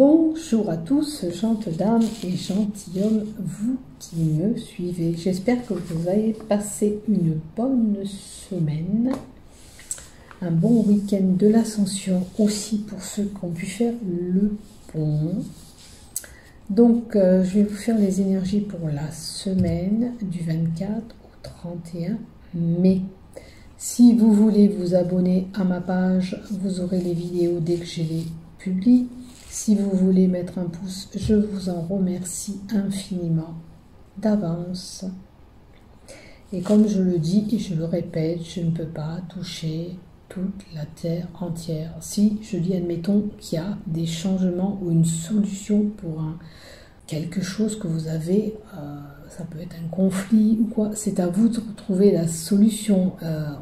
Bonjour à tous, gentes dames et gentilshommes, vous qui me suivez. J'espère que vous avez passé une bonne semaine, un bon week-end de l'Ascension aussi pour ceux qui ont pu faire le pont. Donc, je vais vous faire les énergies pour la semaine du 24 au 31 mai. Si vous voulez vous abonner à ma page, vous aurez les vidéos dès que je les publie. Si vous voulez mettre un pouce, je vous en remercie infiniment d'avance. Et comme je le dis et je le répète, je ne peux pas toucher toute la terre entière. Si je dis, admettons, qu'il y a des changements ou une solution pour quelque chose que vous avez, ça peut être un conflit ou quoi, c'est à vous de trouver la solution.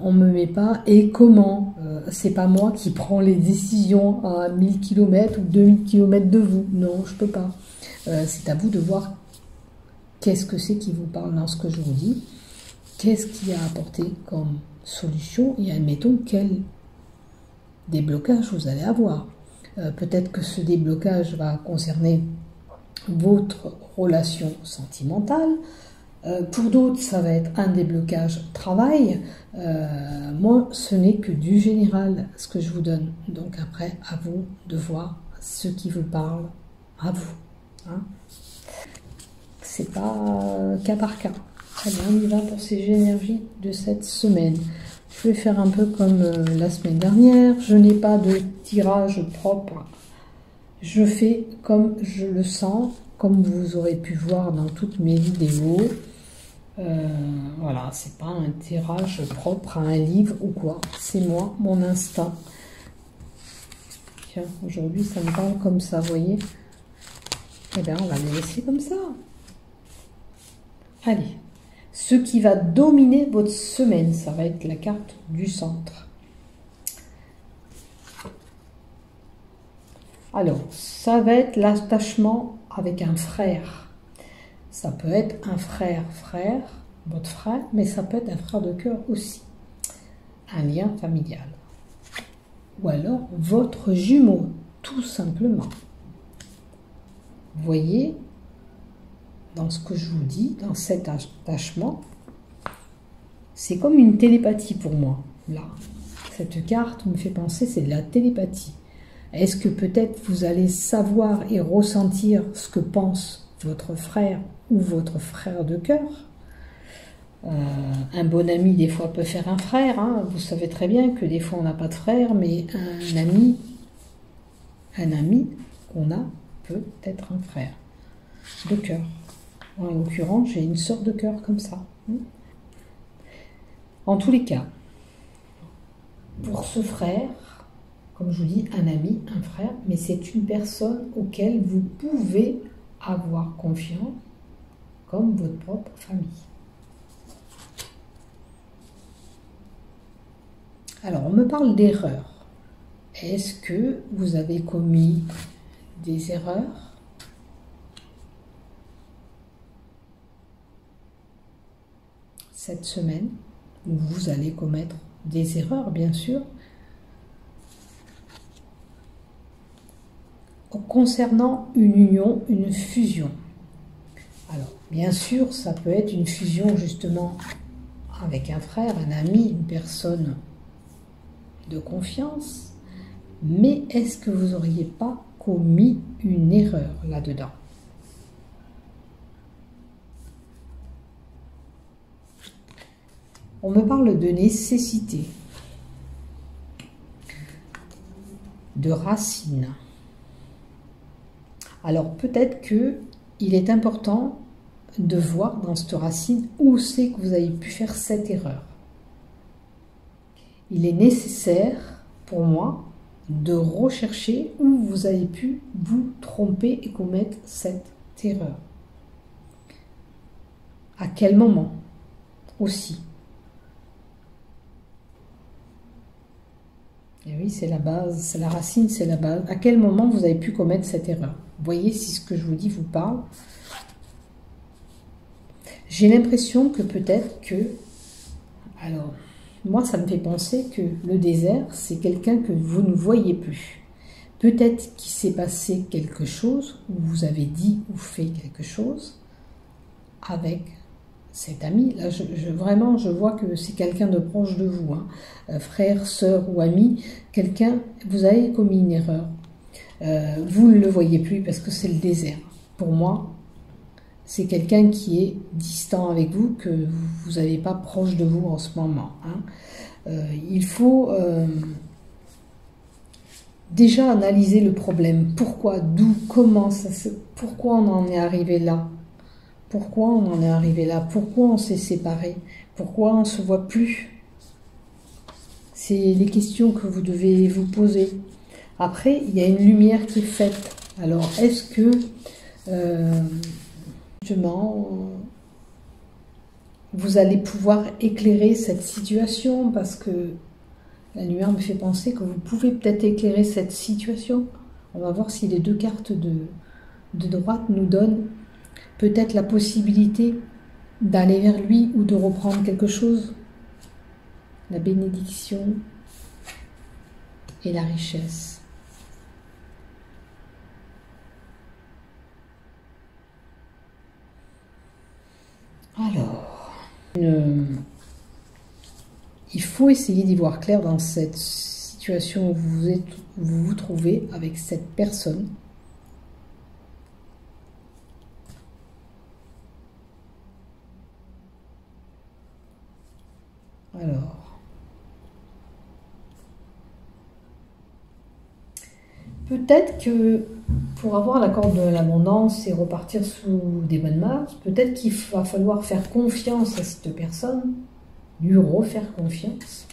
On ne me met pas et comment, c'est pas moi qui prends les décisions à 1000 km ou 2000 km de vous, non, je peux pas. C'est à vous de voir qu'est-ce que c'est qui vous parle dans ce que je vous dis, qu'est-ce qui a apporté comme solution et admettons quel déblocage vous allez avoir. Peut-être que ce déblocage va concerner votre relation sentimentale. Pour d'autres, ça va être un déblocage travail. Moi, ce n'est que du général, ce que je vous donne. Donc après, à vous de voir ce qui vous parle à vous. Hein. C'est pas cas par cas. Très bien, on y va pour ces énergies de cette semaine. Je vais faire un peu comme la semaine dernière. Je n'ai pas de tirage propre. Je fais comme je le sens, comme vous aurez pu voir dans toutes mes vidéos. Voilà, c'est pas un tirage propre à un livre ou quoi. C'est moi, mon instinct. Tiens, aujourd'hui, ça me parle comme ça, vous voyez. Eh bien, on va les laisser comme ça. Allez, ce qui va dominer votre semaine, ça va être la carte du centre. Alors, ça va être l'attachement avec un frère. Ça peut être un frère, votre frère, mais ça peut être un frère de cœur aussi. Un lien familial. Ou alors votre jumeau, tout simplement. Vous voyez, dans ce que je vous dis, dans cet attachement, c'est comme une télépathie pour moi. Là, cette carte me fait penser, c'est de la télépathie. Est-ce que peut-être vous allez savoir et ressentir ce que pense votre frère ou votre frère de cœur? Un bon ami, des fois, peut faire un frère. Hein. Vous savez très bien que des fois, on n'a pas de frère, mais un ami qu'on a peut être un frère de cœur. En l'occurrence, j'ai une sorte de cœur comme ça. En tous les cas, pour ce frère, comme je vous dis, un ami, un frère, mais c'est une personne auquel vous pouvez avoir confiance comme votre propre famille. Alors, on me parle d'erreurs. Est-ce que vous avez commis des erreurs? Cette semaine, vous allez commettre des erreurs, bien sûr. Concernant une union, une fusion. Alors, bien sûr, ça peut être une fusion justement avec un frère, un ami, une personne de confiance. Mais est-ce que vous n'auriez pas commis une erreur là-dedans? On me parle de nécessité, de racines. Alors peut-être qu'il est important de voir dans cette racine où c'est que vous avez pu faire cette erreur. Il est nécessaire pour moi de rechercher où vous avez pu vous tromper et commettre cette erreur. À quel moment aussi. Et oui, c'est la base, c'est la racine, c'est la base. À quel moment vous avez pu commettre cette erreur? Voyez si ce que je vous dis vous parle. J'ai l'impression que peut-être que... Alors, moi, ça me fait penser que le désert, c'est quelqu'un que vous ne voyez plus. Peut-être qu'il s'est passé quelque chose, ou vous avez dit ou fait quelque chose avec cet ami. Là, vraiment, je vois que c'est quelqu'un de proche de vous, hein. Frère, sœur ou ami, quelqu'un, vous avez commis une erreur. Vous ne le voyez plus parce que c'est le désert. Pour moi, c'est quelqu'un qui est distant avec vous, que vous n'avez pas proche de vous en ce moment, hein. Il faut déjà analyser le problème. Pourquoi, d'où, comment, pourquoi on en est arrivé là? Pourquoi on en est arrivé là? Pourquoi on s'est séparés? Pourquoi on ne se voit plus? C'est les questions que vous devez vous poser. Après, il y a une lumière qui est faite. Alors, est-ce que, justement, vous allez pouvoir éclairer cette situation? Parce que la lumière me fait penser que vous pouvez peut-être éclairer cette situation. On va voir si les deux cartes de droite nous donnent peut-être la possibilité d'aller vers lui ou de reprendre quelque chose. La bénédiction et la richesse. Alors, il faut essayer d'y voir clair dans cette situation où vous vous trouvez avec cette personne. Alors, peut-être que pour avoir l'accord de l'abondance et repartir sous des bonnes marches, peut-être qu'il va falloir faire confiance à cette personne, lui refaire confiance,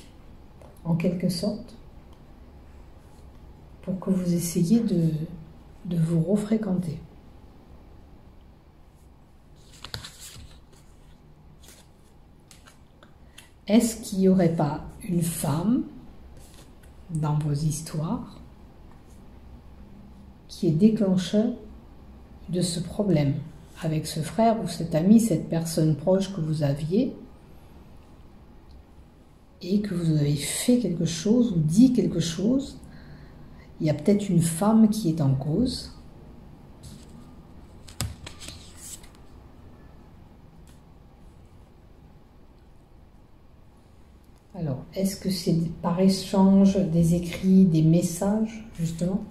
en quelque sorte, pour que vous essayiez de vous refréquenter. Est-ce qu'il n'y aurait pas une femme dans vos histoires qui est déclencheur de ce problème avec ce frère ou cet ami, cette personne proche que vous aviez et que vous avez fait quelque chose ou dit quelque chose? Il y a peut-être une femme qui est en cause. Alors, est-ce que c'est par échange des écrits, des messages, justement,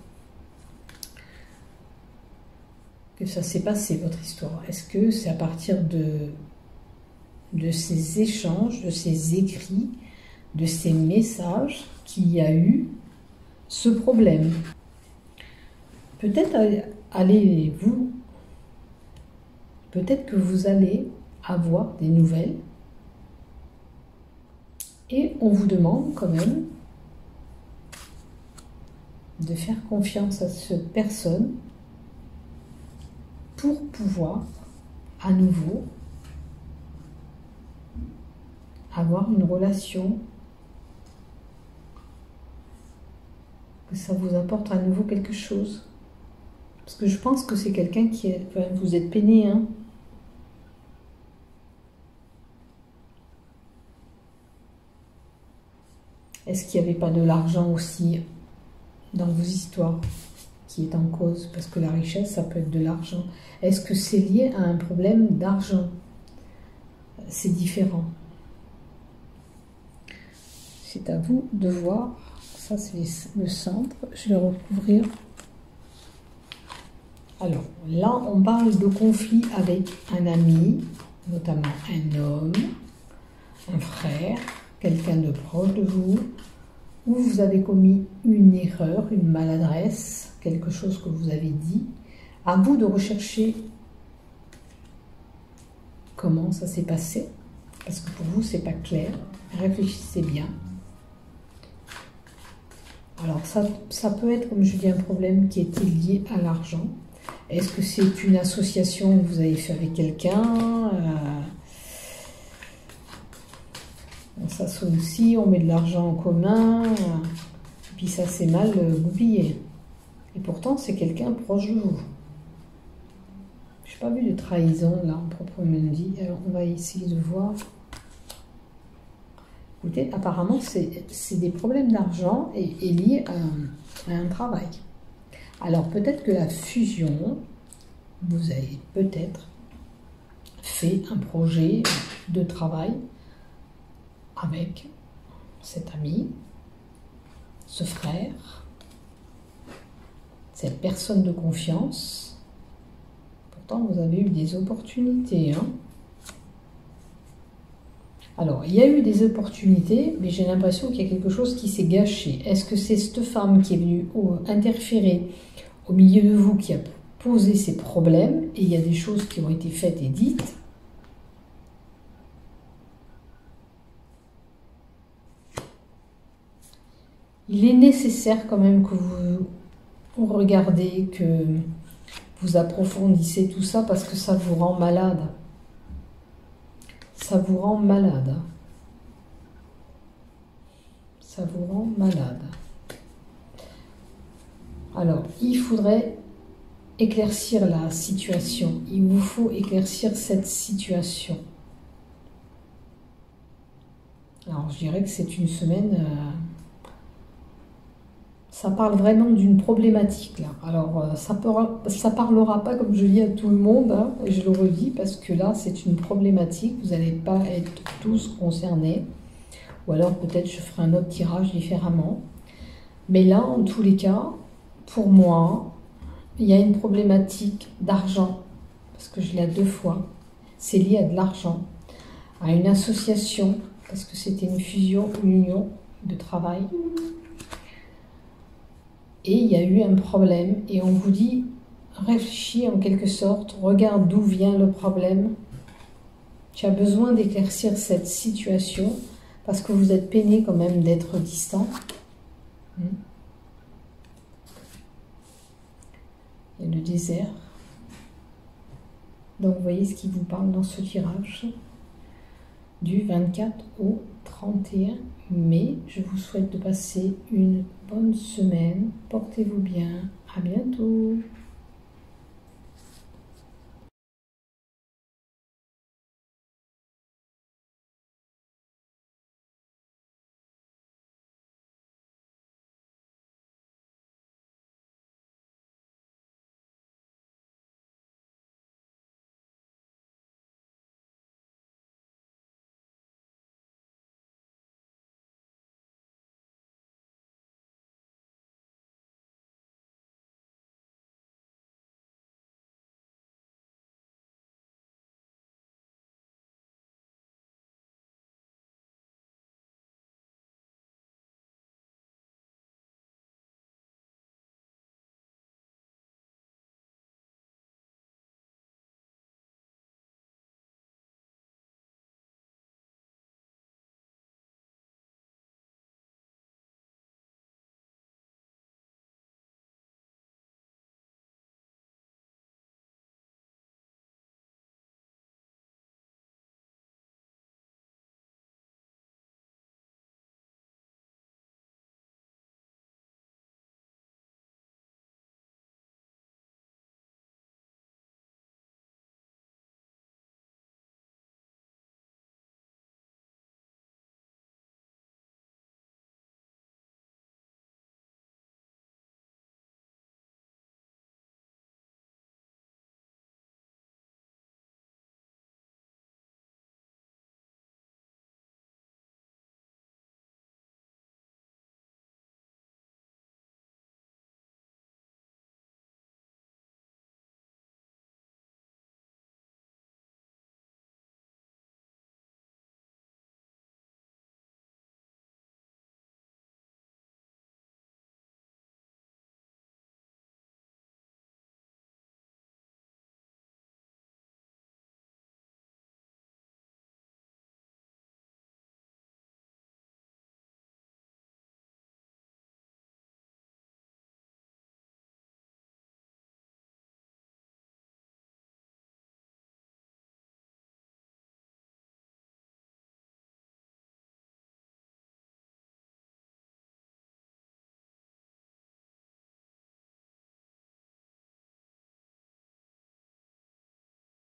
que ça s'est passé, votre histoire? Est-ce que c'est à partir de ces échanges, de ces écrits, de ces messages qu'il y a eu ce problème? Peut-être peut-être que vous allez avoir des nouvelles et on vous demande quand même de faire confiance à cette personne pour pouvoir à nouveau avoir une relation, que ça vous apporte à nouveau quelque chose. Parce que je pense que c'est quelqu'un qui est... Enfin, vous êtes peiné, hein. Est-ce qu'il n'y avait pas de l'argent aussi dans vos histoires qui est en cause? Parce que la richesse, ça peut être de l'argent. Est-ce que c'est lié à un problème d'argent? C'est différent. C'est à vous de voir. Ça, c'est le centre. Je vais recouvrir. Alors, là, on parle de conflit avec un ami, notamment un homme, un frère, quelqu'un de proche de vous, où vous avez commis une erreur, une maladresse, quelque chose que vous avez dit. À vous de rechercher comment ça s'est passé, parce que pour vous, c'est pas clair. Réfléchissez bien. Alors, ça peut être, comme je dis, un problème qui était lié à l'argent. Est-ce que c'est une association que vous avez fait avec quelqu'un? On s'associe, on met de l'argent en commun, puis ça s'est mal goupillé. Et pourtant, c'est quelqu'un proche de vous. Je n'ai pas vu de trahison, là, en proprement dit. Alors, on va essayer de voir. Écoutez, apparemment, c'est des problèmes d'argent et liés à un travail. Alors peut-être que la fusion, vous avez peut-être fait un projet de travail avec cet ami, ce frère, cette personne de confiance. Pourtant, vous avez eu des opportunités, hein. Alors, il y a eu des opportunités, mais j'ai l'impression qu'il y a quelque chose qui s'est gâché. Est-ce que c'est cette femme qui est venue interférer au milieu de vous, qui a posé ses problèmes, et il y a des choses qui ont été faites et dites? Il est nécessaire quand même que vous regardez, que vous approfondissez tout ça, parce que ça vous rend malade. Ça vous rend malade. Ça vous rend malade. Alors, il faudrait éclaircir la situation. Il vous faut éclaircir cette situation. Alors, je dirais que c'est une semaine... ça parle vraiment d'une problématique, là. Alors, ça parlera pas, comme je dis, à tout le monde, hein, et je le redis, parce que là, c'est une problématique. Vous n'allez pas être tous concernés. Ou alors, peut-être, je ferai un autre tirage différemment. Mais là, en tous les cas, pour moi, il y a une problématique d'argent. Parce que je l'ai à 2 fois. C'est lié à de l'argent. À une association, parce que c'était une fusion, une union de travail. Et il y a eu un problème, et on vous dit, réfléchis en quelque sorte, regarde d'où vient le problème. Tu as besoin d'éclaircir cette situation, parce que vous êtes peiné quand même d'être distant. Il y a le désert. Donc vous voyez ce qui vous parle dans ce tirage. Du 24 au 31 mai. Je vous souhaite de passer une bonne semaine. Portez-vous bien. À bientôt.